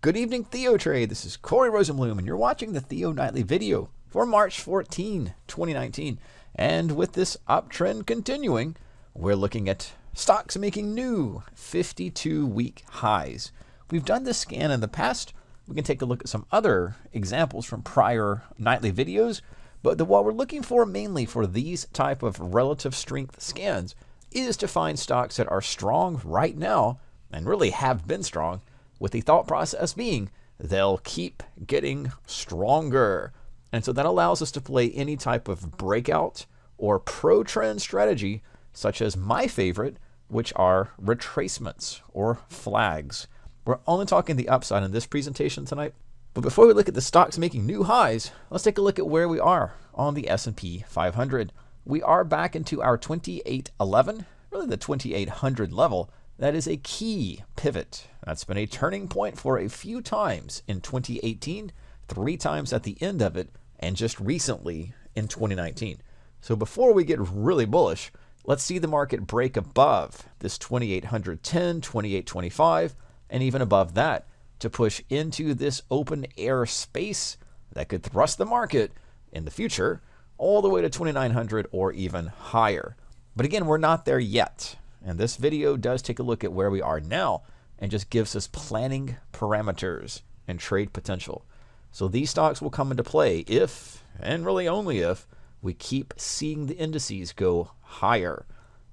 Good evening, TheoTrade. This is Corey Rosenblum, and you're watching the Theo Nightly video for March 14, 2019. And with this uptrend continuing, we're looking at stocks making new 52-week highs. We've done this scan in the past. We can take a look at some other examples from prior nightly videos. But what we're looking for mainly for these type of relative strength scans is to find stocks that are strong right now and really have been strong, with the thought process being they'll keep getting stronger. And so that allows us to play any type of breakout or pro-trend strategy, such as my favorite, which are retracements or flags. We're only talking the upside in this presentation tonight. But before we look at the stocks making new highs, let's take a look at where we are on the S&P 500. We are back into our 2811, really the 2800 level. That is a key pivot. That's been a turning point for a few times in 2018, 3 times at the end of it, and just recently in 2019. So before we get really bullish, let's see the market break above this 2810, 2825, and even above that to push into this open air space that could thrust the market in the future all the way to 2900 or even higher. But again, we're not there yet. And this video does take a look at where we are now and just gives us planning parameters and trade potential. So these stocks will come into play if, and really only if, we keep seeing the indices go higher.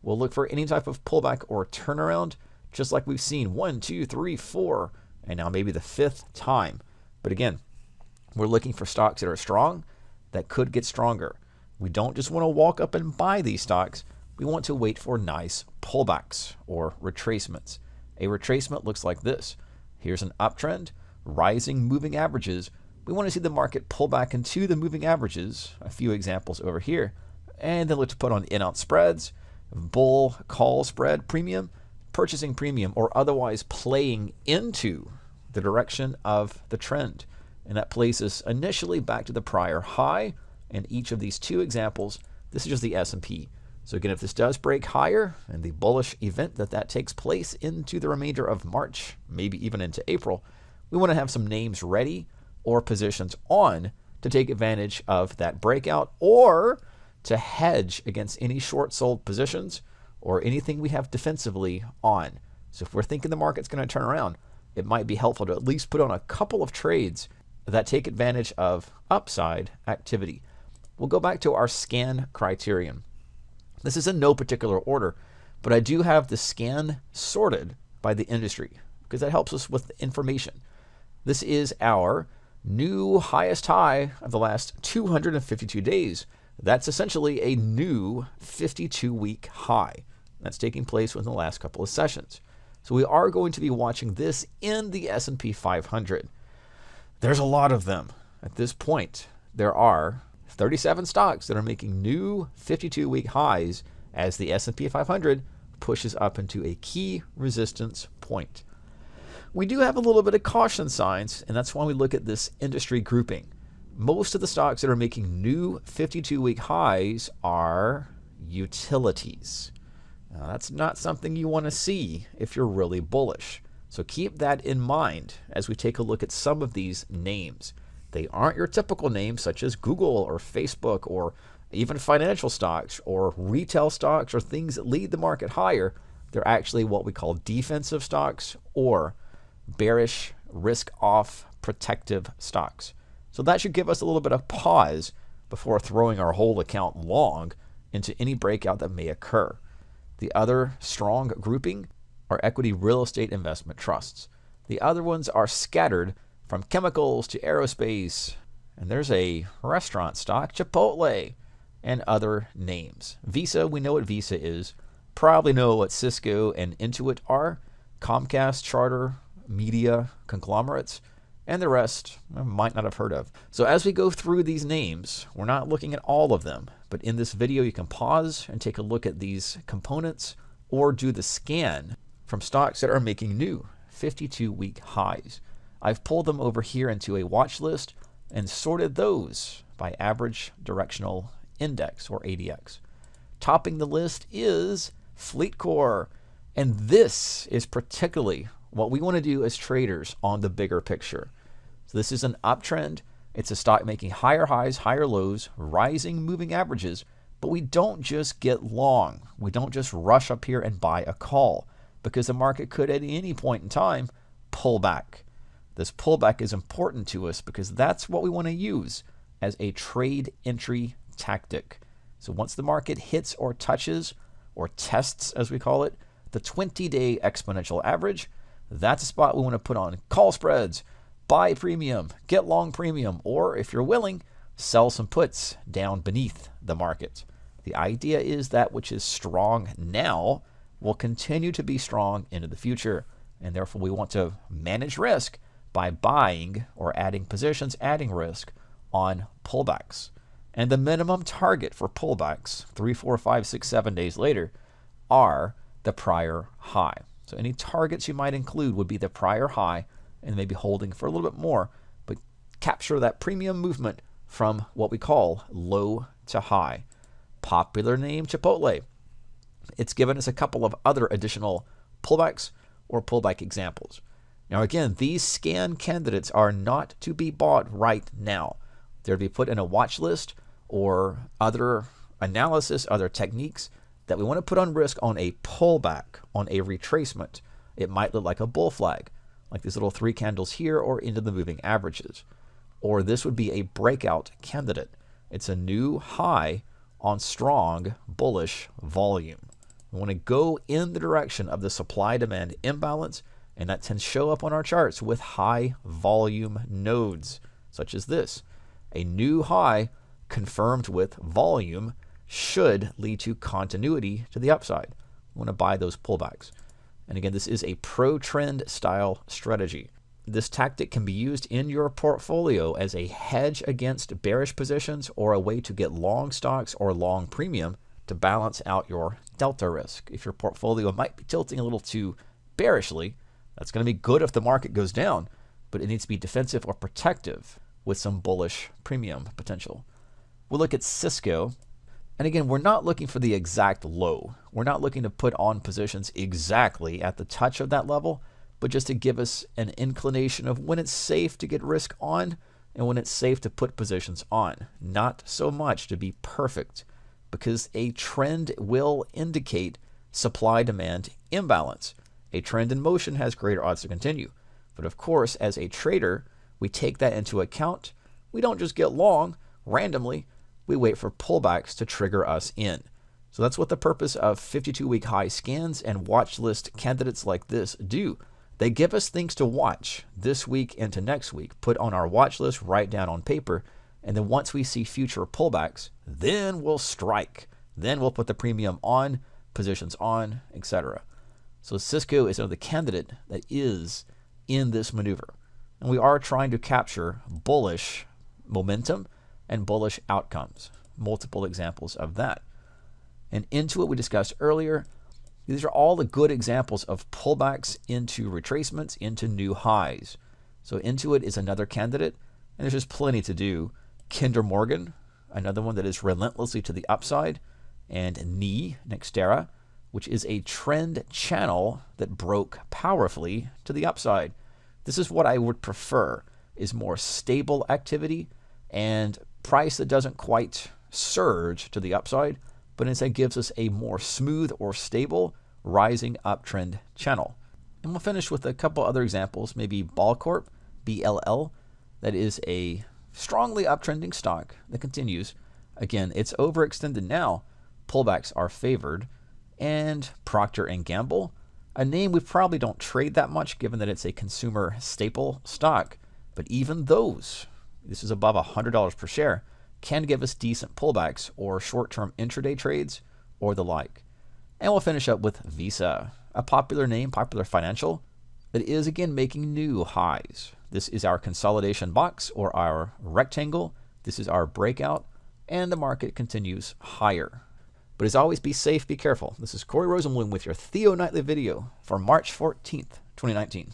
We'll look for any type of pullback or turnaround, just like we've seen 1, 2, 3, 4, and now maybe the 5th time. But again, we're looking for stocks that are strong, that could get stronger. We don't just want to walk up and buy these stocks. We want to wait for nice pullbacks or retracements. A retracement looks like this. Here's an uptrend, rising moving averages. We want to see the market pull back into the moving averages, a few examples over here, and then look to put on in-out spreads, bull call spread premium, purchasing premium, or otherwise playing into the direction of the trend. And that places initially back to the prior high. In each of these 2 examples, this is just the S&P. So again, if this does break higher and the bullish event that takes place into the remainder of March, maybe even into April, we want to have some names ready or positions on to take advantage of that breakout or to hedge against any short sold positions or anything we have defensively on. So if we're thinking the market's going to turn around, it might be helpful to at least put on a couple of trades that take advantage of upside activity. We'll go back to our scan criterion. This is in no particular order, but I do have the scan sorted by the industry because that helps us with the information. This is our new highest high of the last 252 days. That's essentially a new 52-week high. That's taking place within the last couple of sessions. So we are going to be watching this in the S&P 500. There's a lot of them. At this point, there are 37 stocks that are making new 52-week highs as the S&P 500 pushes up into a key resistance point. We do have a little bit of caution signs, and that's why we look at this industry grouping. Most of the stocks that are making new 52-week highs are utilities. Now, that's not something you want to see if you're really bullish. So keep that in mind as we take a look at some of these names. They aren't your typical names such as Google or Facebook or even financial stocks or retail stocks or things that lead the market higher. They're actually what we call defensive stocks or bearish, risk-off, protective stocks. So that should give us a little bit of pause before throwing our whole account long into any breakout that may occur. The other strong grouping are equity real estate investment trusts. The other ones are scattered from chemicals to aerospace, and there's a restaurant stock, Chipotle, and other names. Visa, we know what Visa is. Probably know what Cisco and Intuit are. Comcast, Charter, media conglomerates, and the rest I might not have heard of. So as we go through these names, we're not looking at all of them, but in this video you can pause and take a look at these components or do the scan from stocks that are making new 52-week highs. I've pulled them over here into a watch list and sorted those by average directional index or ADX. Topping the list is FleetCor, and this is particularly what we want to do as traders on the bigger picture. So this is an uptrend. It's a stock making higher highs, higher lows, rising moving averages, but we don't just get long. We don't just rush up here and buy a call, because the market could at any point in time pull back. This pullback is important to us because that's what we want to use as a trade entry tactic. So once the market hits or touches or tests, as we call it, the 20-day exponential average, that's a spot we want to put on call spreads, buy premium, get long premium, or if you're willing, sell some puts down beneath the market. The idea is that which is strong now will continue to be strong into the future, and therefore we want to manage risk by buying or adding positions, adding risk on pullbacks. And the minimum target for pullbacks 3, 4, 5, 6, 7 days later are the prior high. So any targets you might include would be the prior high and maybe holding for a little bit more, but capture that premium movement from what we call low to high. Popular name, Chipotle. It's given us a couple of other additional pullbacks or pullback examples. Now again, these scan candidates are not to be bought right now. They're to be put in a watch list or other analysis, other techniques that we want to put on risk on a pullback, on a retracement. It might look like a bull flag, like these little 3 candles here or into the moving averages. Or this would be a breakout candidate. It's a new high on strong bullish volume. We want to go in the direction of the supply-demand imbalance, and that tends to show up on our charts with high volume nodes, such as this. A new high confirmed with volume should lead to continuity to the upside. We want to buy those pullbacks. And again, this is a pro-trend style strategy. This tactic can be used in your portfolio as a hedge against bearish positions or a way to get long stocks or long premium to balance out your delta risk. If your portfolio might be tilting a little too bearishly, that's going to be good if the market goes down, but it needs to be defensive or protective with some bullish premium potential. We'll look at Cisco. And again, we're not looking for the exact low. We're not looking to put on positions exactly at the touch of that level, but just to give us an inclination of when it's safe to get risk on and when it's safe to put positions on. Not so much to be perfect, because a trend will indicate supply-demand imbalance. A trend in motion has greater odds to continue. But of course, as a trader, we take that into account. We don't just get long randomly. We wait for pullbacks to trigger us in. So that's what the purpose of 52-week high scans and watch list candidates like this do. They give us things to watch this week into next week, put on our watch list, write down on paper, and then once we see future pullbacks, then we'll strike. Then we'll put the premium on, positions on, etc. So Cisco is another candidate that is in this maneuver. And we are trying to capture bullish momentum and bullish outcomes. Multiple examples of that. And Intuit we discussed earlier. These are all the good examples of pullbacks into retracements, into new highs. So Intuit is another candidate, and there's just plenty to do. Kinder Morgan, another one that is relentlessly to the upside, and Nextera, which is a trend channel that broke powerfully to the upside. This is what I would prefer, is more stable activity and price that doesn't quite surge to the upside, but instead gives us a more smooth or stable rising uptrend channel. And we'll finish with a couple other examples, maybe Ballcorp, BLL, that is a strongly uptrending stock that continues. Again, it's overextended now. Pullbacks are favored. And Procter & Gamble, a name we probably don't trade that much given that it's a consumer staple stock, but even those, this is above $100 per share, can give us decent pullbacks or short-term intraday trades or the like. And we'll finish up with Visa, a popular name, popular financial, that is again making new highs. This is our consolidation box or our rectangle. This is our breakout, and the market continues higher. But as always, be safe, be careful. This is Corey Rosenblum with your Theo Nightly video for March 14th, 2019.